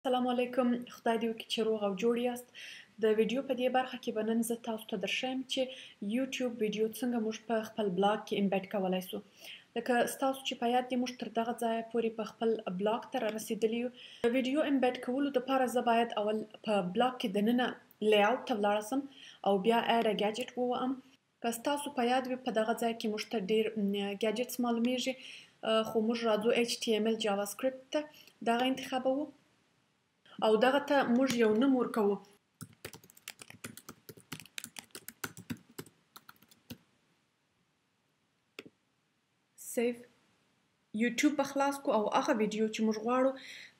السلام علیکم. خدای دې وکړي چې روغ او جوړ یاست. د ویډیو په دې برخه کې به نن زه تاسو ته درښیم چې یوټیوب ویډیو څنګه موږ په خپل بلاګ کې امبیډ کولی سو. لکه ستاسو چې په یاد دي موږ تر دغه ځایه پورې په خپل بلاګ ته رارسېدلي یو. د ویډیو امبیډ کولو دپاره زه باید اول په بلاګ کې دننه لیاوټ ته ولاړه سم او بیا اډ ا ګیجټ ووهم. که ستاسو په یاد وي په دغه ځای کې موږ ته ډېر ګیجټس معلومیږي، خو موږ راځو HTML جاوا سکرپټ ته دغه انتخابوو او دغه ته موږ یو نوم ورکوو. سیف یوټیوب به خلاص کو او هغه ویډیو چې موږ غواړو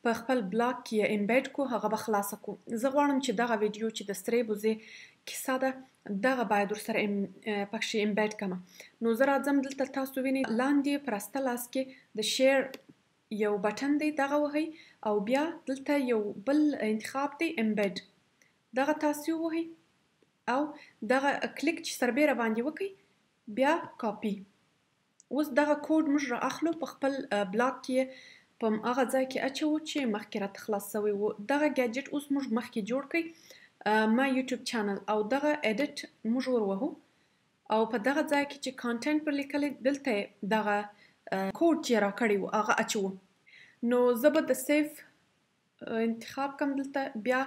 په خپل بلاګ کې یې امبیډ کو هغه به خلاصه کو. زه غواړم چې دغه ویډیو چې د سرې بوزې کیسه ده دغه باید ورسره پکښې امبیډ کړمه. نو زه راځم دلته تاسو وینئ لاندې په راسته لاس کې د شیر یو بټن دی، دغه وهئ او بیا دلته یو بل انتخاب دی امبیډ، دغه تاسو ووهئ او دغه کلیک چې سربیره باندې وکئ بیا کاپي. اوس دغه کوډ موږ را اخلو په خپل بلاګ کې په هغه ځای کې اچوو چې مخکې راته خلاص سوی و. دغه ګیجټ اوس موږ مخکې جوړ کړئ ما یوټیوب چینل او دغه ایډیټ موږ وروهو او په دغه ځای کې چې کانټینټ پر لیکلی دلته دغه کوډ چې را کړی و هغه اچوو. نو زه به د سیف انتخاب کم دلته بیا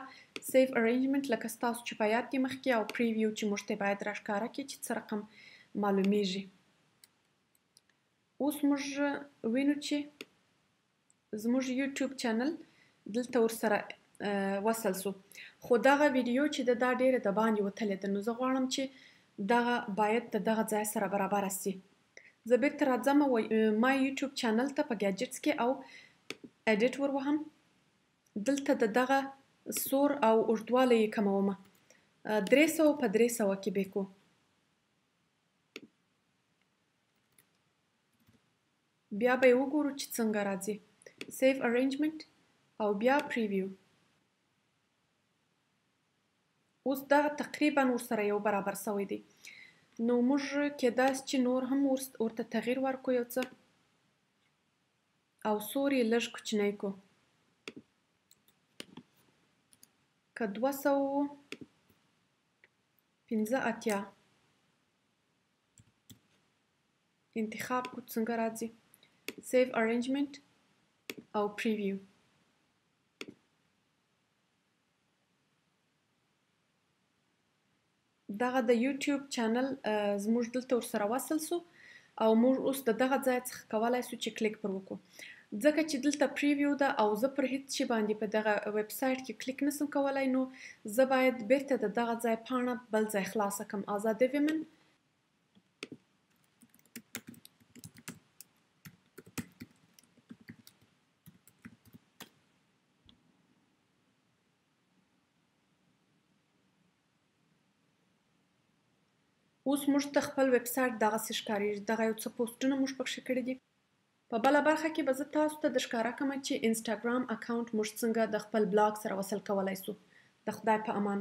سیف ارینجمنټ لکه ستاسو چې په یاد دي مخکې او پریویو چې موږ ته باید راښکاره کړي چې څه رقم معلومیږي. اوس موږ وینو چې زموږ یوټیوب چینل دلته ورسره وصل سو، خو دغه ویډیو چې ده دا ډېره د باندې وتلې ده، نو زه غواړم چې دغه باید د دغه ځای سره برابره سي. زه بیرته راځم ما یوټیوب چینل ته په ګیجټس کې او ایډیټ وروهم. دلته د دغه سور او اوږدوالی یې کمومه 300 په 300 کې به کو. بیا به یې وګورو چې څنګه راځي. سیف ارینجمنټ او بیا پریویو. اوس دغه تقریبا ورسره یو برابر سوی دی. نو موږ کیدای سي چې نور هم ورته تغییر ورکړو یو څه او سور یې لږ کوچنی کو. که 285 انتخاب کو څنګه راځي. سیف ارینجمنټ او پریویو. دغه د یوټیوب چینل زموږ دلته ورسره وصل سو او موږ اوس د دغه ځای څخه کولی سو چې کلیک پر وکړو. ځکه چې دلته پریویو ده او زه پر هیڅ شي باندې په دغه ویب سایټ کې کلیک نسم کولی، نو زه باید بیرته د دغه ځای پاڼه بل ځای خلاصه کړم. ازادي ویمن اوس موږ ته خپل ویب سایټ دغسې ښکارېږي. دغه یو څه پوسټونه موږ پکښې کړي دي. په بله برخه کې به زه تاسو ته درښکاره کړمه چې انسټاګرام اکاونټ موږ څنګه د خپل بلاګ سره وصل کولی سو. د خدای په امان.